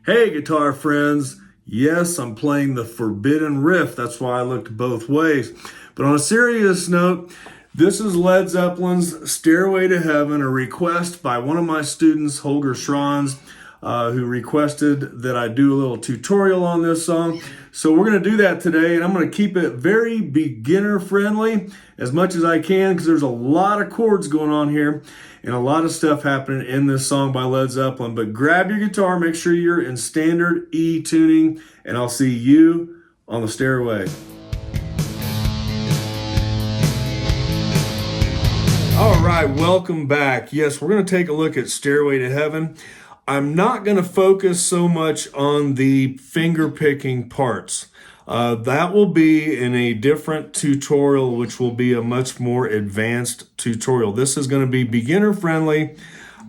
Hey, guitar friends. Yes, I'm playing the forbidden riff. That's why I looked both ways. But on a serious note, this is Led Zeppelin's Stairway to Heaven, a request by one of my students, Holger Schranz, who requested that I do a little tutorial on this song. So we're going to do that today, and I'm going to keep it very beginner friendly as much as I can because there's a lot of chords going on here and a lot of stuff happening in this song by Led Zeppelin. But grab your guitar, make sure you're in standard E tuning, and I'll see you on the Stairway. All right, welcome back. Yes, we're going to take a look at Stairway to Heaven. I'm not going to focus so much on the finger picking parts. That will be in a different tutorial, which will be a much more advanced tutorial. This is going to be beginner friendly.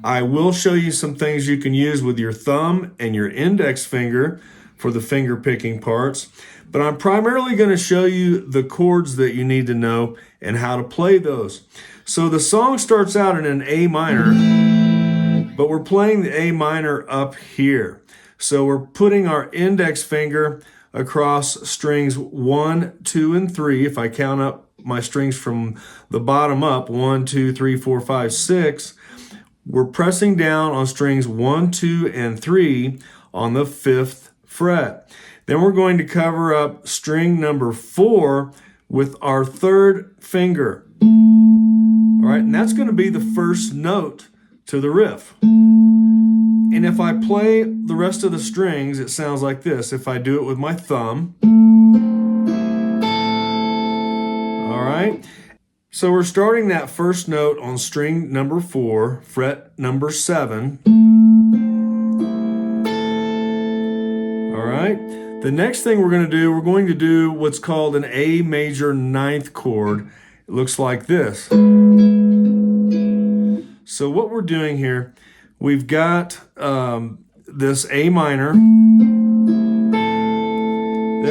I will show you some things you can use with your thumb and your index finger for the finger picking parts. But I'm primarily going to show you the chords that you need to know and how to play those. So the song starts out in an A minor, but we're playing the A minor up here. So we're putting our index finger across strings 1, 2, and 3. If I count up my strings from the bottom up, 1, 2, 3, 4, 5, 6, we're pressing down on strings 1, 2, and 3 on the 5th fret. Then we're going to cover up string number 4 with our 3rd finger. All right, and that's going to be the first note to the riff. And if I play the rest of the strings, it sounds like this. If I do it with my thumb. All right. So we're starting that first note on string number 4, fret number 7. All right. The next thing we're going to do what's called an A major 9th chord. It looks like this. So what we're doing here, we've got this A minor. Then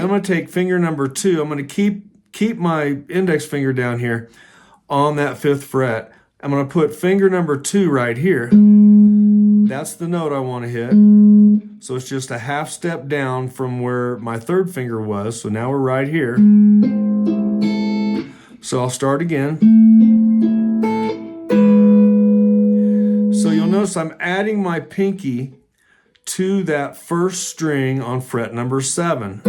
I'm going to take finger number 2. I'm going to keep my index finger down here on that 5th fret. I'm going to put finger number 2 right here. That's the note I want to hit. So it's just a half step down from where my 3rd finger was. So now we're right here. So I'll start again. So you'll notice I'm adding my pinky to that first string on fret number 7.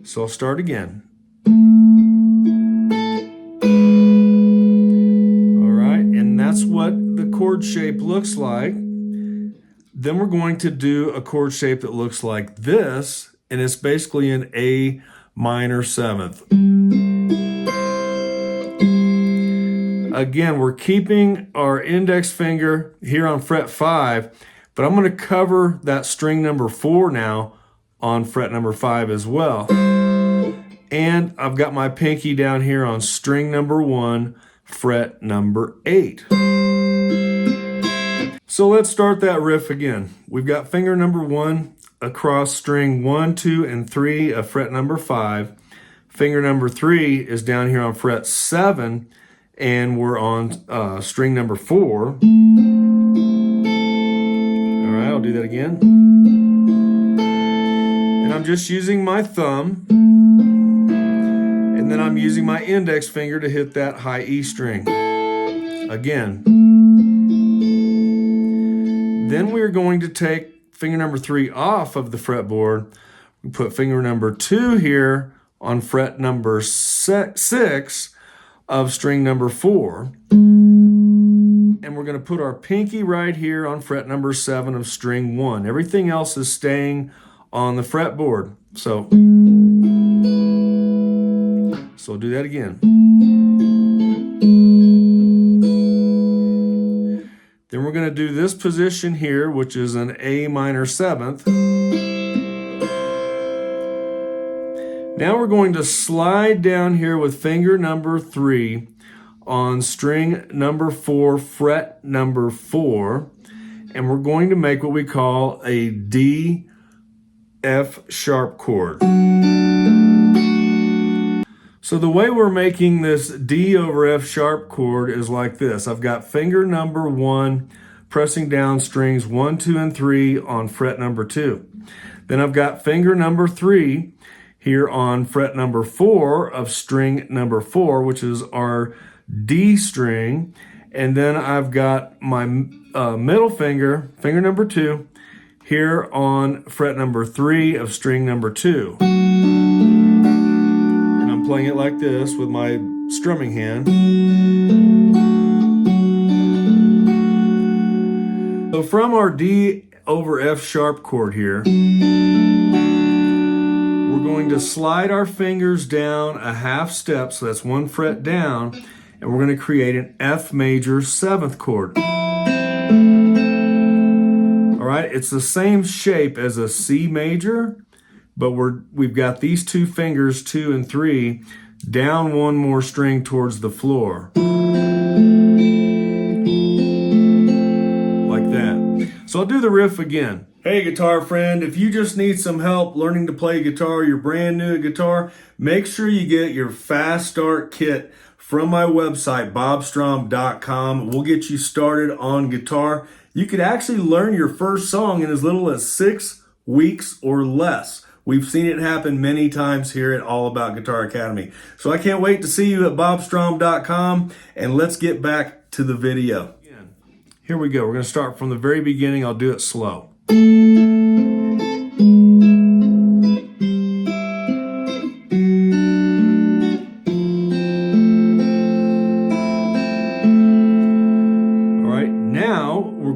So I'll start again. All right, and that's what the chord shape looks like. Then we're going to do a chord shape that looks like this, and it's basically an A minor 7th. Again, we're keeping our index finger here on fret 5, but I'm going to cover that string number 4 now on fret number 5 as well. And I've got my pinky down here on string number 1, fret number 8. So let's start that riff again. We've got finger number 1 across string 1, 2, and 3 of fret number 5. Finger number 3 is down here on fret 7, and we're on string number 4. All right, I'll do that again. And I'm just using my thumb, and then I'm using my index finger to hit that high E string. Again. Then we're going to take finger number 3 off of the fretboard. We put finger number 2 here on fret number 6 of string number 4. And we're going to put our pinky right here on fret number 7 of string 1. Everything else is staying on the fretboard. So I'll do that again. Then we're going to do this position here, which is an A minor 7th. Now we're going to slide down here with finger number 3 on string number 4, fret number 4, and we're going to make what we call a D, F sharp chord. So the way we're making this D over F sharp chord is like this. I've got finger number 1 pressing down strings 1, 2, and 3 on fret number 2. Then I've got finger number 3 here on fret number 4 of string number 4, which is our D string. And then I've got my middle finger, finger number 2, here on fret number 3 of string number 2. And I'm playing it like this with my strumming hand. So from our D over F sharp chord here, we're going to slide our fingers down a half step, so that's 1 fret down, and we're going to create an F major 7th chord. All right, it's the same shape as a C major, but we've got these 2 fingers, 2 and 3, down 1 more string towards the floor. Like that. So I'll do the riff again. Hey guitar friend, if you just need some help learning to play guitar, you're brand new at guitar, make sure you get your Fast Start Kit from my website, bobstrom.com. We'll get you started on guitar. You could actually learn your first song in as little as 6 weeks or less. We've seen it happen many times here at All About Guitar Academy. So I can't wait to see you at bobstrom.com, and let's get back to the video. Here we go. We're going to start from the very beginning. I'll do it slow.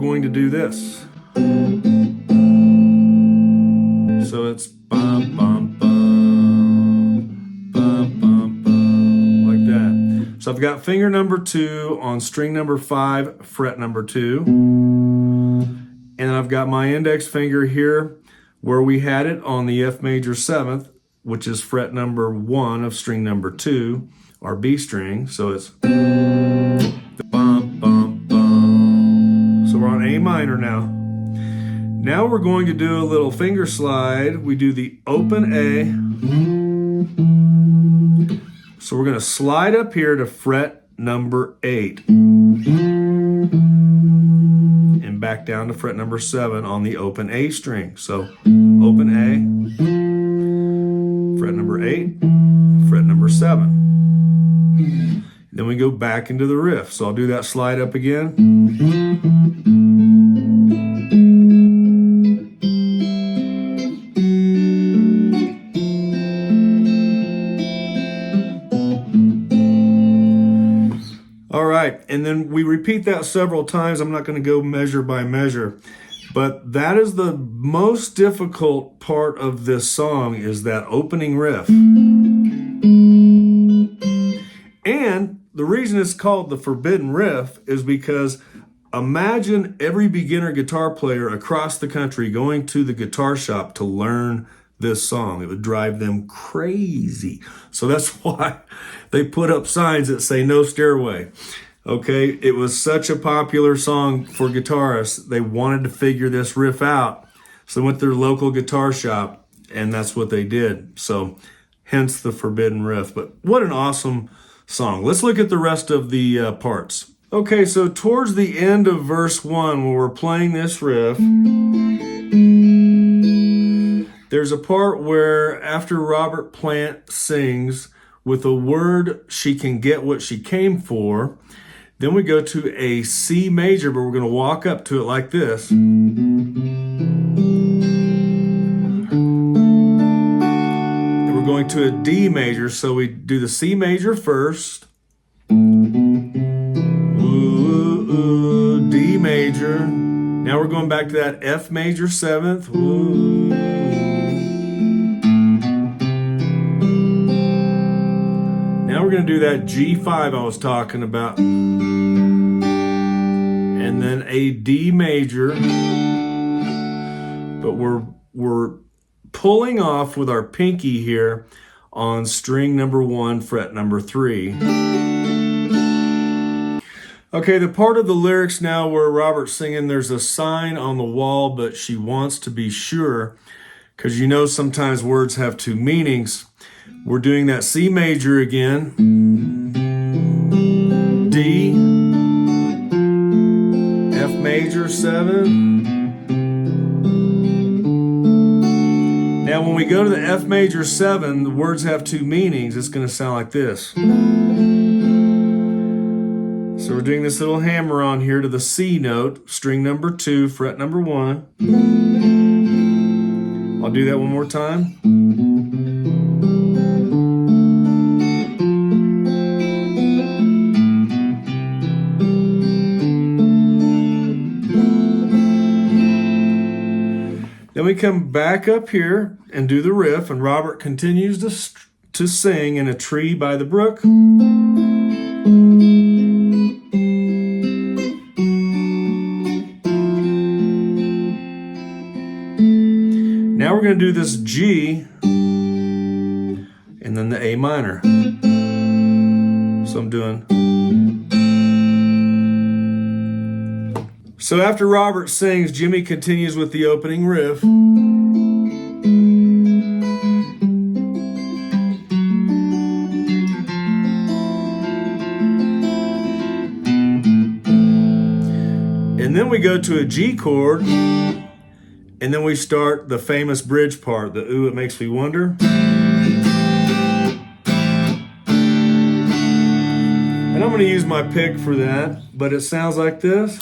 Going to do this. So it's bum, bum, bum, bum, bum, bum, like that. So I've got finger number 2 on string number 5, fret number 2. And then I've got my index finger here where we had it on the F major 7th, which is fret number 1 of string number 2, our B string. So it's bum, bum. So we're on A minor now. Now we're going to do a little finger slide. We do the open A. So we're going to slide up here to fret number 8. And back down to fret number 7 on the open A string. So open A, fret number 8, fret number 7. Then we go back into the riff. So I'll do that slide up again. All right, and then we repeat that several times. I'm not going to go measure by measure, but that is the most difficult part of this song, is that opening riff. And the reason it's called the Forbidden Riff is because imagine every beginner guitar player across the country going to the guitar shop to learn this song. It would drive them crazy. So that's why they put up signs that say no stairway. Okay, it was such a popular song for guitarists. They wanted to figure this riff out. So they went to their local guitar shop, and that's what they did. So hence the Forbidden Riff. But what an awesome song. Let's look at the rest of the parts. Okay, so towards the end of verse 1, when we're playing this riff, there's a part where after Robert Plant sings with a word, she can get what she came for, then we go to a C major, but we're going to walk up to it like this. And we're going to a D major, so we do the C major first. Ooh, D major. Now we're going back to that F major 7th. Ooh. Now we're going to do that G5 I was talking about. And then a D major. But we're pulling off with our pinky here on string number 1, fret number 3. Okay, the part of the lyrics now where Robert's singing, there's a sign on the wall, but she wants to be sure, because you know sometimes words have 2 meanings. We're doing that C major again, D, F major 7. Now when we go to the F major 7, the words have two meanings. It's going to sound like this. So we're doing this little hammer on here to the C note, string number 2, fret number 1. I'll do that one more time. Then we come back up here and do the riff, and Robert continues to sing In a Tree by the Brook. Now we're going to do this G and then the A minor. So I'm doing. So after Robert sings, Jimmy continues with the opening riff. And then we go to a G chord, and then we start the famous bridge part, the Ooh, It Makes Me Wonder. And I'm going to use my pick for that, but it sounds like this.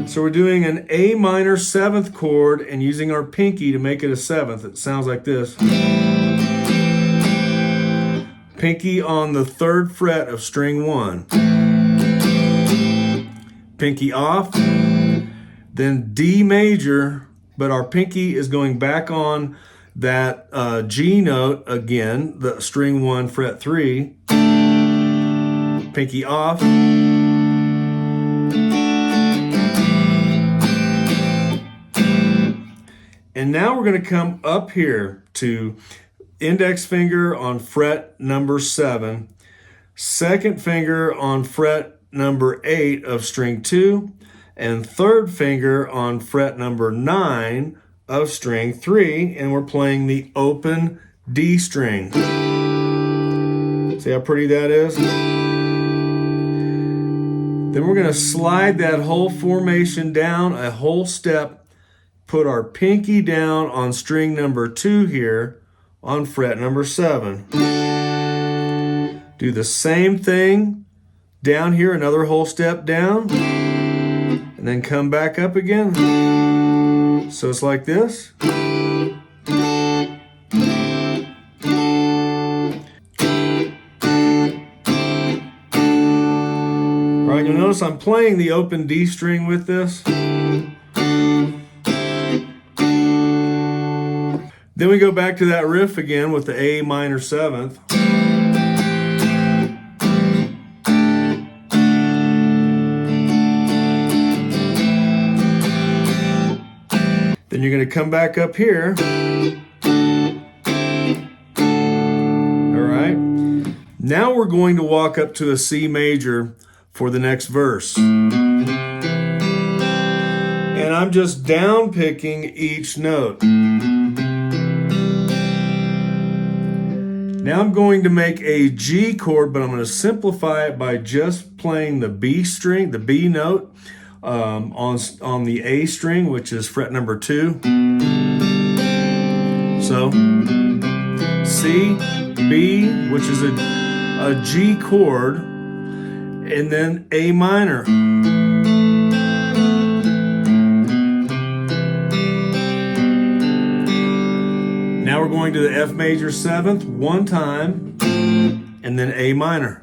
So we're doing an A minor 7th chord and using our pinky to make it a 7th. It sounds like this. Pinky on the 3rd fret of string 1. Pinky off, then D major, but our pinky is going back on that G note again, the string 1, fret 3. Pinky off. And now we're going to come up here to index finger on fret number 7, second finger on fret number 8 of string 2, and third finger on fret number 9 of string 3, and we're playing the open D string. See how pretty that is? Then we're going to slide that whole formation down a whole step. Put our pinky down on string number 2 here on fret number 7. Do the same thing down here, another whole step down, and then come back up again. So it's like this. All right, you'll notice I'm playing the open D string with this. Then we go back to that riff again with the A minor 7th. Then you're going to come back up here. All right. Now we're going to walk up to a C major for the next verse. And I'm just down picking each note. Now I'm going to make a G chord, but I'm going to simplify it by just playing the B string, the B note, on the A string, which is fret number 2. So C, B, which is a G chord, and then A minor. Now we're going to the F major 7th one time, and then A minor.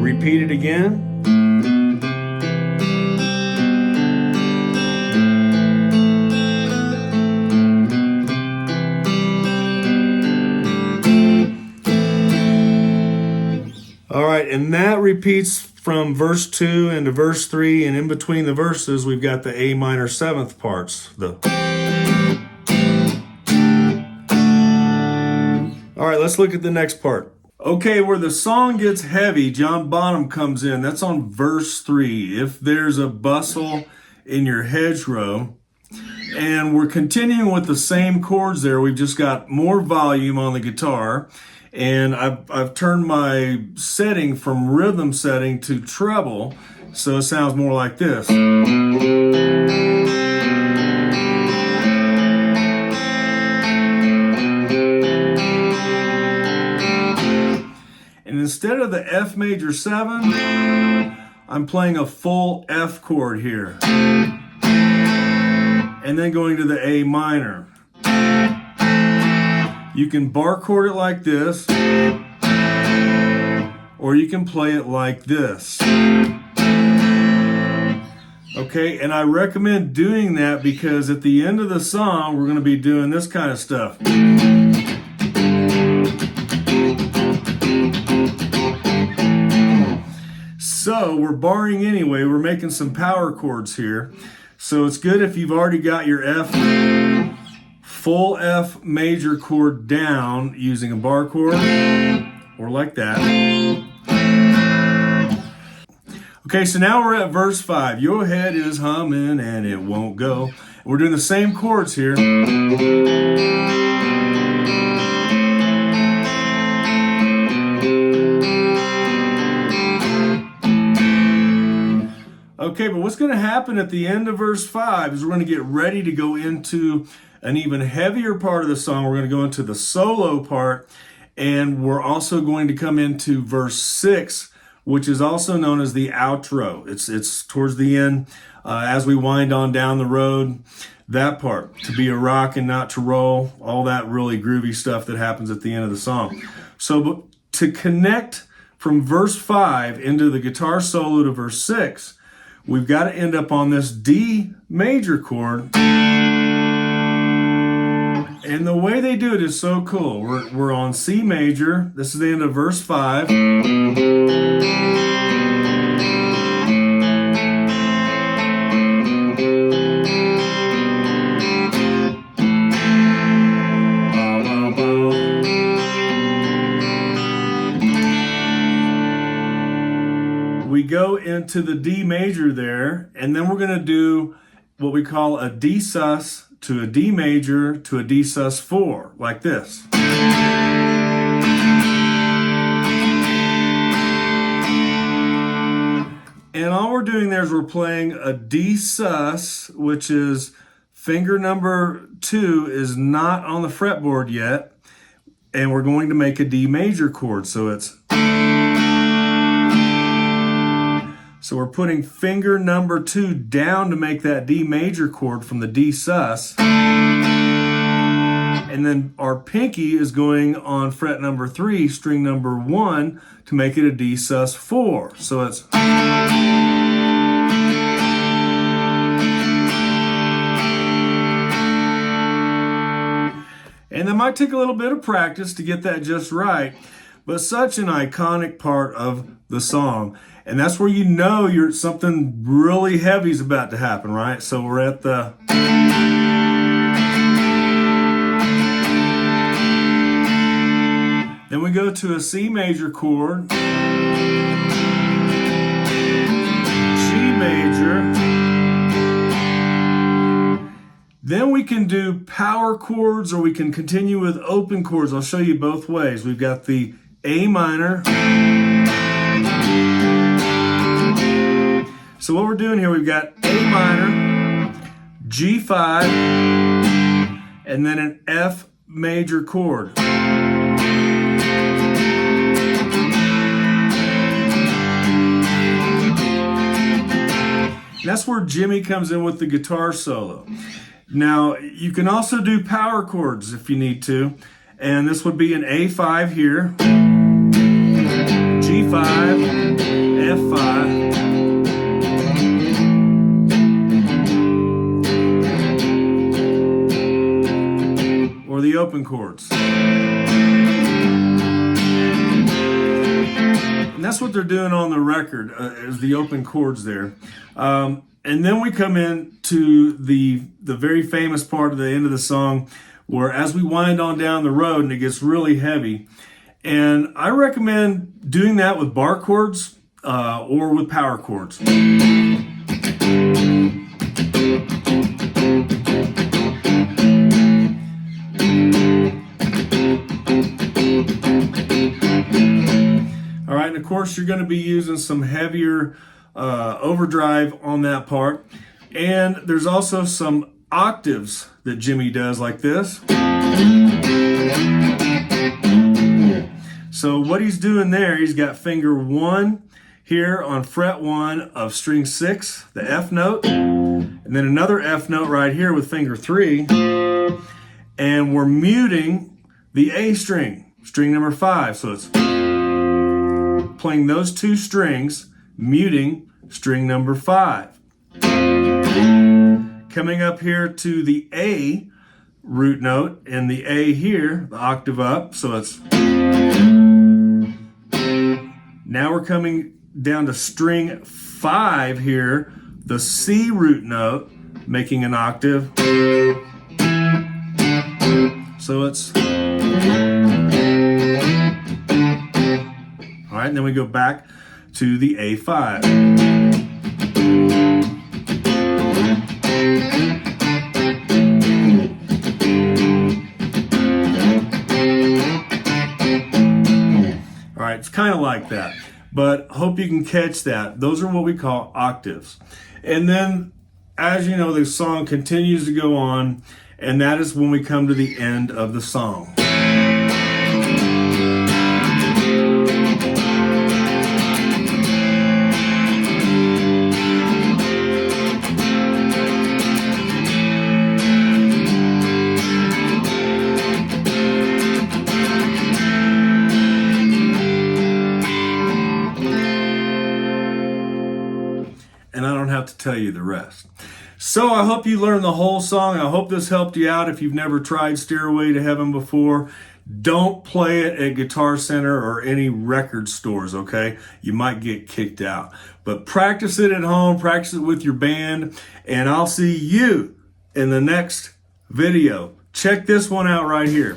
Repeat it again. All right, and that repeats from verse 2 into verse 3, and in between the verses, we've got the A minor 7th parts. All right, let's look at the next part. Okay, where the song gets heavy, John Bonham comes in. That's on verse 3. If there's a bustle in your hedgerow. And we're continuing with the same chords there. We've just got more volume on the guitar. And I've turned my setting from rhythm setting to treble, so it sounds more like this. And instead of the F major 7, I'm playing a full F chord here. And then going to the A minor. You can bar chord it like this, or you can play it like this. Okay, and I recommend doing that because at the end of the song, we're going to be doing this kind of stuff. So we're barring anyway, we're making some power chords here. So it's good if you've already got your full F major chord down using a bar chord, or like that. Okay, so now we're at verse 5. Your head is humming and it won't go. We're doing the same chords here. Okay, but what's going to happen at the end of verse 5 is we're going to get ready to go into an even heavier part of the song. We're going to go into the solo part, and we're also going to come into verse 6, which is also known as the outro. It's towards the end, as we wind on down the road, that part, to be a rock and not to roll, all that really groovy stuff that happens at the end of the song. So to connect from verse 5 into the guitar solo to verse 6, we've got to end up on this D major chord. And the way they do it is so cool. We're on C major. This is the end of verse 5. We go into the D major there, and then we're going to do what we call a D sus to a D major to a D sus 4, like this. And all we're doing there is we're playing a D sus, which is finger number 2 is not on the fretboard yet, and we're going to make a D major chord. So we're putting finger number 2 down to make that D major chord from the D sus. And then our pinky is going on fret number 3, string number 1, to make it a D sus 4. So it's... And that might take a little bit of practice to get that just right, but such an iconic part of the song. And that's where you know something really heavy is about to happen, right? So we're at the... Then we go to a C major chord, G major. Then we can do power chords, or we can continue with open chords. I'll show you both ways. We've got the A minor. So what we're doing here, we've got A minor, G5, and then an F major chord. And that's where Jimmy comes in with the guitar solo. Now, you can also do power chords if you need to, and this would be an A5 here, G5, F5, or the open chords. And that's what they're doing on the record, is the open chords there. And then we come in to the very famous part of the end of the song, where as we wind on down the road and it gets really heavy. And I recommend doing that with bar chords or with power chords. right, and of course you're going to be using some heavier overdrive on that part. And there's also some octaves that Jimmy does like this. So what he's doing there, he's got finger 1 here on fret 1 of string 6, the F note, and then another F note right here with finger 3, and we're muting the A string, string number 5. So it's playing those 2 strings, muting string number 5. Coming up here to the A root note, and the A here, the octave up, so it's... Now we're coming down to string 5 here, the C root note, making an octave. So it's... All right, and then we go back to the A5. All right, it's kind of like that, but hope you can catch that. Those are what we call octaves. And then, as you know, the song continues to go on, and that is when we come to the end of the song. And I don't have to tell you the rest. So I hope you learned the whole song. I hope this helped you out. If you've never tried Stairway to Heaven before, don't play it at Guitar Center or any record stores, okay? You might get kicked out. But practice it at home, practice it with your band, and I'll see you in the next video. Check this one out right here.